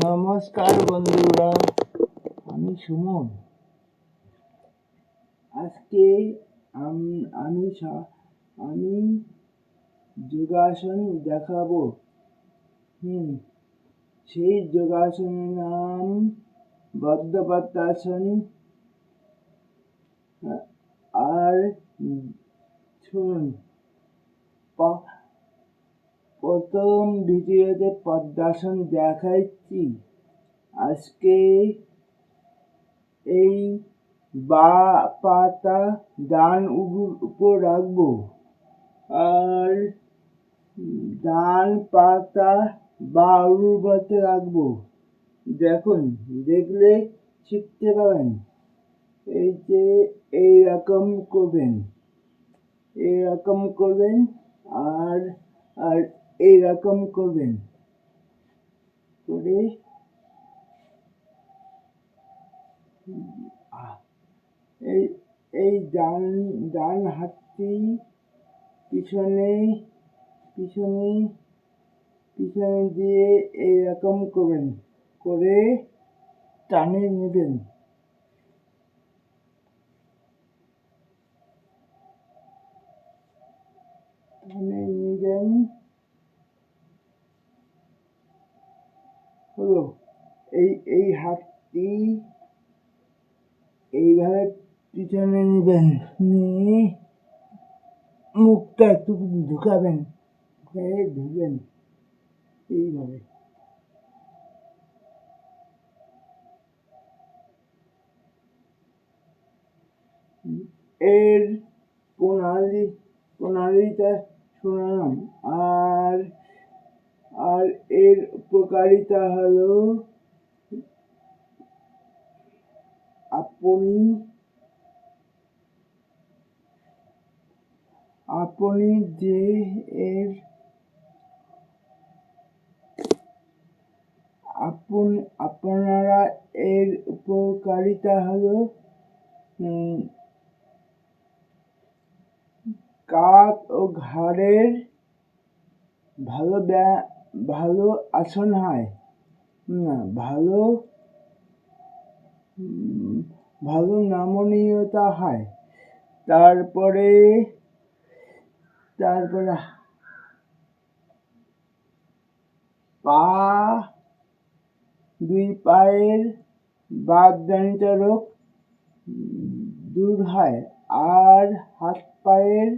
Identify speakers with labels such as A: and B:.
A: নমস্কার বন্ধুরা, আমি সুমন। আজকে আমি যোগাসন দেখাবো। সেই যোগাসনের নাম বজ্রপদ্মাসন। আর শুনুন, প্রথম ভিডিওতে পদ্মাসন দেখাচ্ছি। আজকে এই বা পাতা ডান উপর রাখবো আর ডান পাতা বা উরুতে রাখবো। দেখুন, দেখলে শিখতে পারেন। এই যে এইরকম করবেন আর আর এইরকম করবেন করে এই ডান হাতটি পিছনে দিয়ে এইরকম করবেন, করে টানে নেবেন। হলো। এই হাতটি এইভাবে পিছনে নেবেন, নিয়ে মুখটা একটু ঢুকাবেন, ধুবেন এইভাবে। এর প্রণালীটা শোনালাম। আর এর উপকারিতা হলো আপনি যে আপনারা এর উপকারিতা হলো কাঁধ ও ঘাড়ের ভালো আসন হয়, ভালো নমনীয়তা হয়। তারপরে দুই পায়ের বাতজনিত রোগ দূর হয়। আর হাত পায়ের